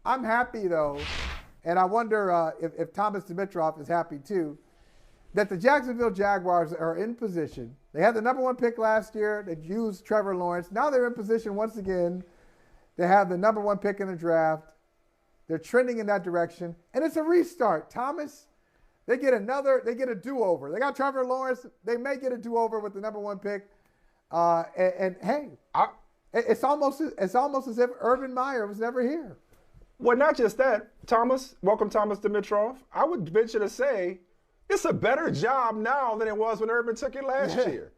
I'm happy, though, and I wonder if Thomas Dimitroff is happy, too, that the Jacksonville Jaguars are in position. They had the number one pick last year. They used Trevor Lawrence. Now they're in position once again. They have the number one pick in the draft. They're trending in that direction. And it's a restart. Thomas, they get a do-over. They got Trevor Lawrence. They may get a do-over with the number one pick. Hey, it's almost as if Urban Meyer was never here. Well, not just that, Thomas. Welcome, Thomas Dimitroff. I would venture to say it's a better job now than it was when Urban took it last year.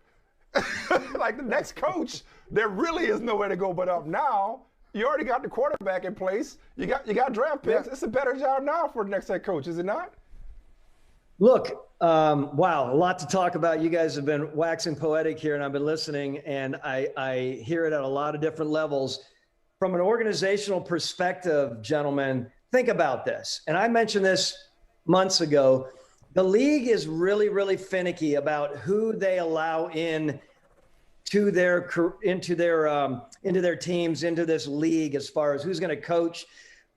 Like the next coach, there really is nowhere to go but up now. You already got the quarterback in place. You got draft picks. Yeah. It's a better job now for the next head coach, is it not? Look, wow, a lot to talk about. You guys have been waxing poetic here, and I've been listening, and I hear it at a lot of different levels. From an organizational perspective, gentlemen, think about this. And I mentioned this months ago. The league is really, really finicky about who they allow into their teams, into this league, as far as who's going to coach.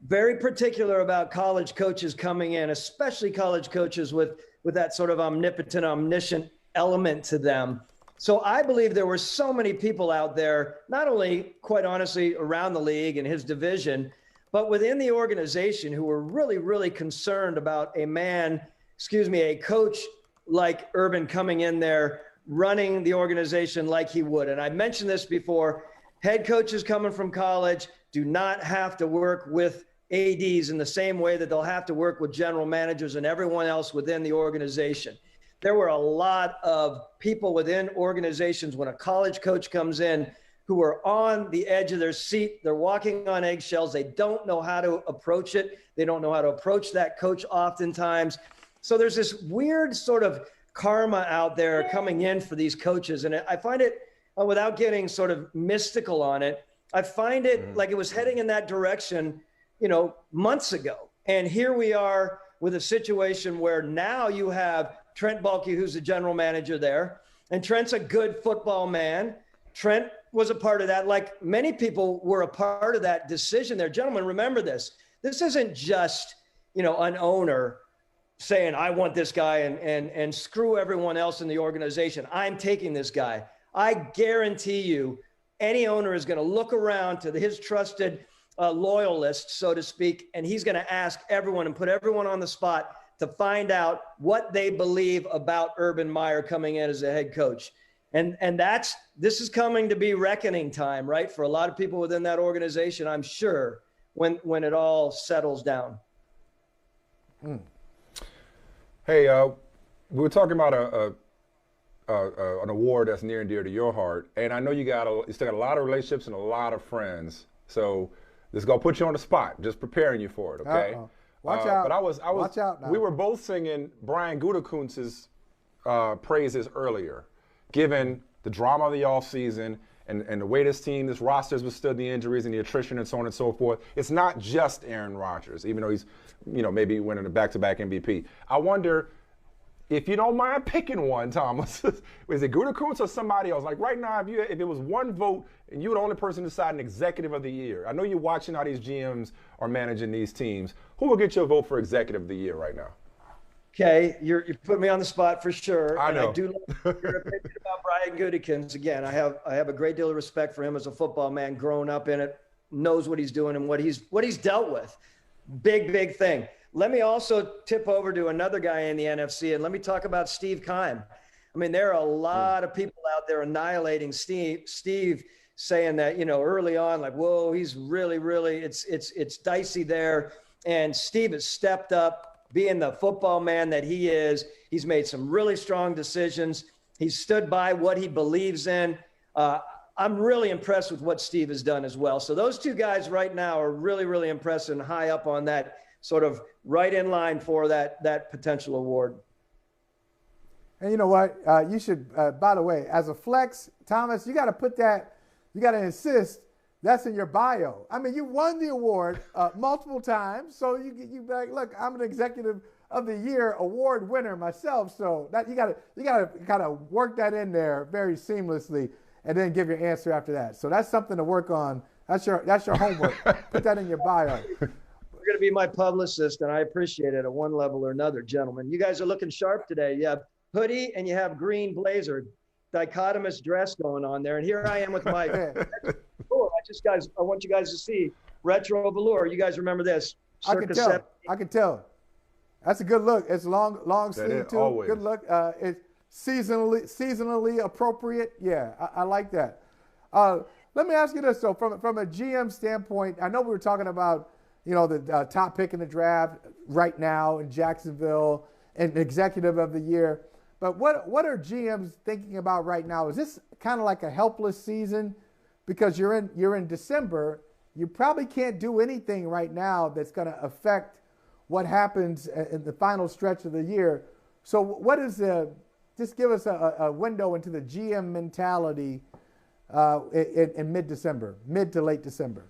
Very particular about college coaches coming in, especially college coaches with that sort of omnipotent, omniscient element to them. So I believe there were so many people out there, not only, quite honestly, around the league and his division, but within the organization who were really, really concerned about a coach like Urban coming in there, running the organization like he would. And I mentioned this before, head coaches coming from college do not have to work with ADs in the same way that they'll have to work with general managers and everyone else within the organization. There were a lot of people within organizations when a college coach comes in who are on the edge of their seat. They're walking on eggshells. They don't know how to approach it. They don't know how to approach that coach oftentimes. So there's this weird sort of karma out there coming in for these coaches. And I find it, without getting sort of mystical on it, I find it like it was heading in that direction, months ago. And here we are with a situation where now you have Trent Baalke, who's the general manager there. And Trent's a good football man. Trent was a part of that. Like many people were a part of that decision there. Gentlemen, remember this. This isn't just, an owner saying, I want this guy and screw everyone else in the organization. I'm taking this guy. I guarantee you any owner is going to look around to his trusted loyalists, so to speak, and he's going to ask everyone and put everyone on the spot to find out what they believe about Urban Meyer coming in as a head coach. And this is coming to be reckoning time, right? For a lot of people within that organization, I'm sure, when it all settles down. Hey, we were talking about an award that's near and dear to your heart, and I know you still got a lot of relationships and a lot of friends. So this is gonna put you on the spot. Just preparing you for it, okay? Uh-oh. Watch out! But Watch out now. We were both singing Brian Gutekunst's praises earlier, given the drama of the offseason and the way this roster has withstood the injuries and the attrition and so on and so forth. It's not just Aaron Rodgers, even though he's, maybe winning a back-to-back MVP. I wonder if you don't mind picking one, Thomas. Is it Gutekunst or somebody else? Like right now, if it was one vote and you were the only person deciding executive of the year, I know you're watching how these GMs are managing these teams. Who will get your vote for executive of the year right now? Okay, you put me on the spot for sure. I know. I do love your opinion about Brian Gutekunst. Again, I have a great deal of respect for him as a football man, growing up in it, knows what he's doing and what he's dealt with. Big thing. Let me also tip over to another guy in the NFC, and let me talk about Steve Keim. I mean, there are a lot of people out there annihilating Steve, saying that, early on, like, whoa, he's really, it's dicey there. And Steve has stepped up, being the football man that he is. He's made some really strong decisions. He's stood by what he believes in. I'm really impressed with what Steve has done as well. So those two guys right now are really, really impressive and high up on that sort of right in line for that potential award. And you know what? You should, by the way, as a flex, Thomas, you got to put that, you got to insist that's in your bio. I mean, you won the award multiple times. So you be like, look, I'm an executive of the year award winner myself. So that you got to kind of work that in there very seamlessly and then give your answer after that. So that's something to work on. That's your homework. Put that in your bio. You're going to be my publicist, and I appreciate it at one level or another, gentlemen. You guys are looking sharp today. You have hoodie and you have green blazer, dichotomous dress going on there. And here I am with my velour. I want you guys to see retro velour. You guys remember this? I can tell. That's a good look. It's long sleeve too. Always. Good look. It's seasonally appropriate. Yeah, I like that. Let me ask you this, though, from a GM standpoint. I know we were talking about, the top pick in the draft right now in Jacksonville and executive of the year. But what are GMs thinking about right now? Is this kind of like a helpless season because you're in December? You probably can't do anything right now that's going to affect what happens in the final stretch of the year. So what is just give us a window into the GM mentality in mid-December, mid to late December?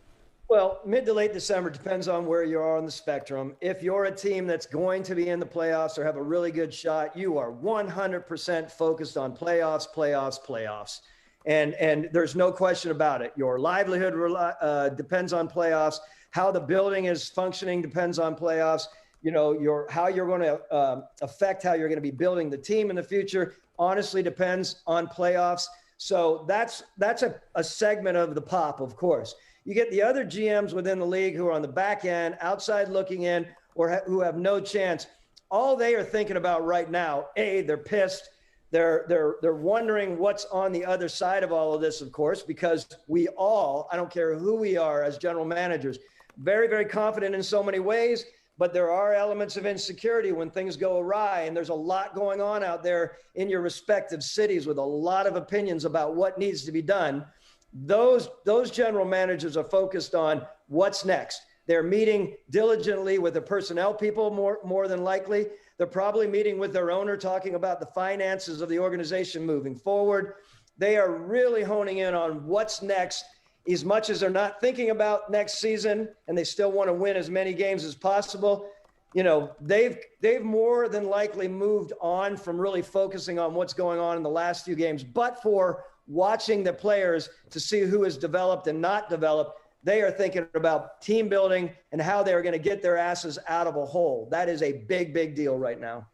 Well, mid to late December depends on where you are on the spectrum. If you're a team that's going to be in the playoffs or have a really good shot, you are 100% focused on playoffs. And there's no question about it. Your livelihood depends on playoffs. How the building is functioning depends on playoffs. How you're going to affect how you're going to be building the team in the future honestly depends on playoffs. So that's a segment of the pop, of course. You get the other GMs within the league who are on the back end, outside looking in, or who have no chance. All they are thinking about right now, they're pissed. They're wondering what's on the other side of all of this, of course, because we all, I don't care who we are as general managers, very, very confident in so many ways, but there are elements of insecurity when things go awry. And there's a lot going on out there in your respective cities with a lot of opinions about what needs to be done. Those general managers are focused on what's next. They're meeting diligently with the personnel people more than likely. They're probably meeting with their owner, talking about the finances of the organization moving forward. They are really honing in on what's next, as much as they're not thinking about next season and they still want to win as many games as possible. They've more than likely moved on from really focusing on what's going on in the last few games, but for watching the players to see who is developed and not developed. They are thinking about team building and how they're going to get their asses out of a hole. That is a big, big deal right now.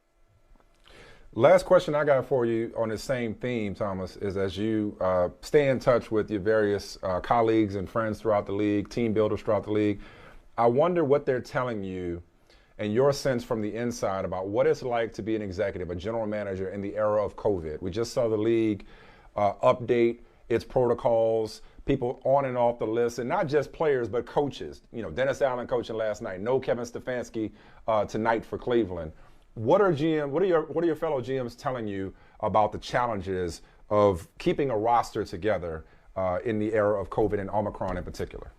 Last question I got for you on the same theme, Thomas, is as you stay in touch with your various colleagues and friends throughout the league, team builders throughout the league, I wonder what they're telling you and your sense from the inside about what it's like to be an executive, a general manager in the era of COVID. We just saw the league update its protocols, people on and off the list, and not just players, but coaches. Dennis Allen coaching last night. No Kevin Stefanski tonight for Cleveland. What are your fellow GMs telling you about the challenges of keeping a roster together in the era of COVID and Omicron in particular?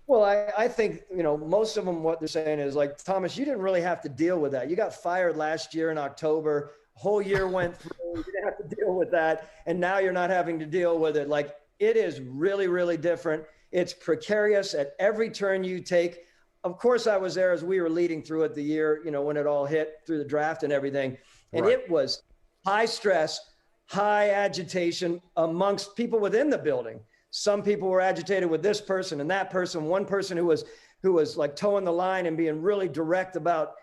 Well, I think, most of them, what they're saying is like, Thomas, you didn't really have to deal with that. You got fired last year in October. Whole year went through. You didn't have to deal with that. And now you're not having to deal with it. Like, it is really, really different. It's precarious at every turn you take. Of course, I was there as we were leading through it the year, when it all hit through the draft and everything. And Right. It was high stress, high agitation amongst people within the building. Some people were agitated with this person and that person. One person who was like towing the line and being really direct about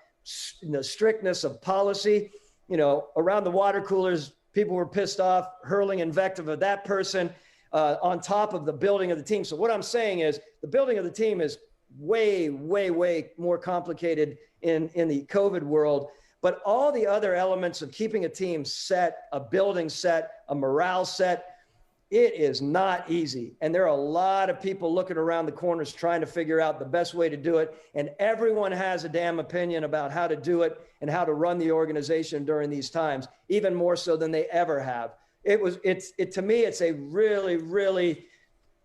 the strictness of policy. Around the water coolers, people were pissed off, hurling invective at that person on top of the building of the team. So what I'm saying is the building of the team is way, way, way more complicated in the COVID world. But all the other elements of keeping a team set, a building set, a morale set, it is not easy. And there are a lot of people looking around the corners trying to figure out the best way to do it. And everyone has a damn opinion about how to do it and how to run the organization during these times, even more so than they ever have. To me, it's a really, really,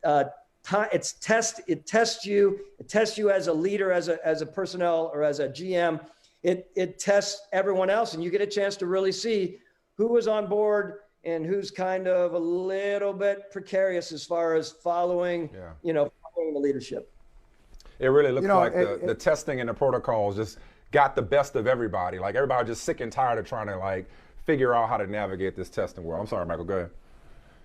it tests you as a leader, as a personnel or as a GM. It tests everyone else, and you get a chance to really see who was on board and who's kind of a little bit precarious as far as following the leadership. It really looks like the testing and the protocols just got the best of everybody. Like everybody just sick and tired of trying to figure out how to navigate this testing world. I'm sorry, Michael, go ahead.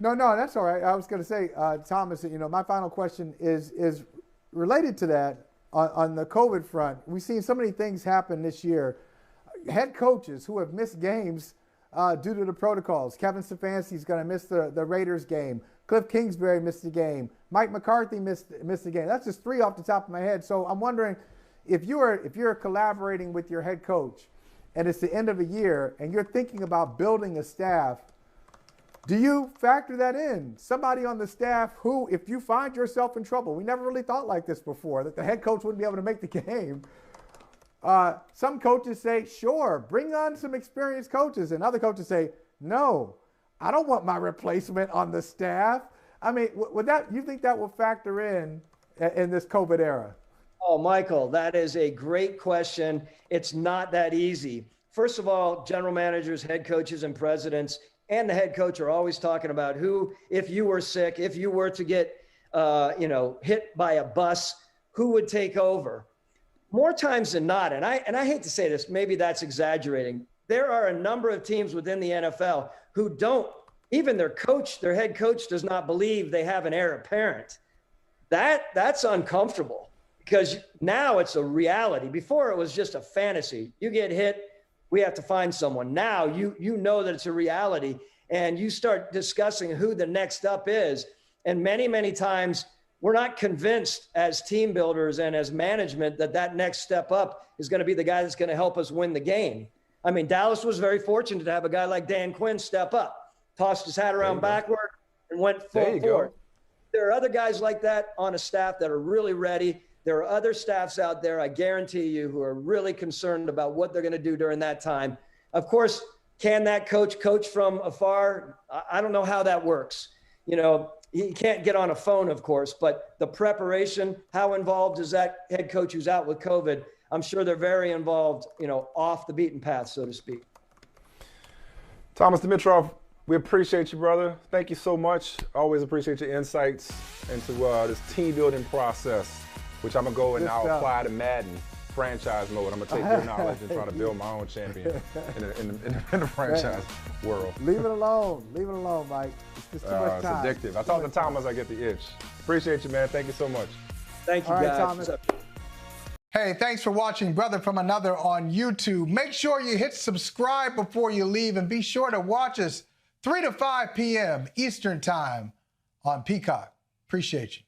No, that's all right. I was going to say, Thomas, my final question is related to that. on the COVID front, we've seen so many things happen this year. Head coaches who have missed games due to the protocols. Kevin Stefanski's going to miss the Raiders game. Cliff Kingsbury missed the game. Mike McCarthy missed the game. That's just 3 off the top of my head. So I'm wondering if you're collaborating with your head coach and it's the end of a year and you're thinking about building a staff, do you factor that in? Somebody on the staff who, if you find yourself in trouble, we never really thought like this before, that the head coach wouldn't be able to make the game. Some coaches say, sure, bring on some experienced coaches. And other coaches say, no, I don't want my replacement on the staff. I mean, you think that will factor in this COVID era? Oh, Michael, that is a great question. It's not that easy. First of all, general managers, head coaches, and presidents and the head coach are always talking about who, if you were sick, if you were to get, hit by a bus, who would take over? More times than not, and I hate to say this, maybe that's exaggerating. There are a number of teams within the NFL who don't, even their head coach does not believe they have an heir apparent. That's uncomfortable because now it's a reality. Before it was just a fantasy. You get hit, we have to find someone. Now you know that it's a reality, and you start discussing who the next up is. And many, many times we're not convinced as team builders and as management that next step up is going to be the guy that's going to help us win the game. I mean, Dallas was very fortunate to have a guy like Dan Quinn step up, tossed his hat around backward and went full forward. There are other guys like that on a staff that are really ready. There are other staffs out there, I guarantee you, who are really concerned about what they're going to do during that time. Of course, can that coach from afar? I don't know how that works. You know, he can't get on a phone, of course, but the preparation, how involved is that head coach who's out with COVID? I'm sure they're very involved, off the beaten path, so to speak. Thomas Dimitroff, we appreciate you, brother. Thank you so much. Always appreciate your insights into this team building process, which I'm going to go and now apply to Madden franchise mode. I'm going to take your knowledge and try to build my own champion in the franchise world. Leave it alone, Mike. It's just too much time. It's addictive. I talk to Thomas, I get the itch. Appreciate you, man. Thank you so much. Thank you, all right, guys. Thomas. Hey, thanks for watching Brother from Another on YouTube. Make sure you hit subscribe before you leave, and be sure to watch us 3 to 5 p.m. Eastern Time on Peacock. Appreciate you.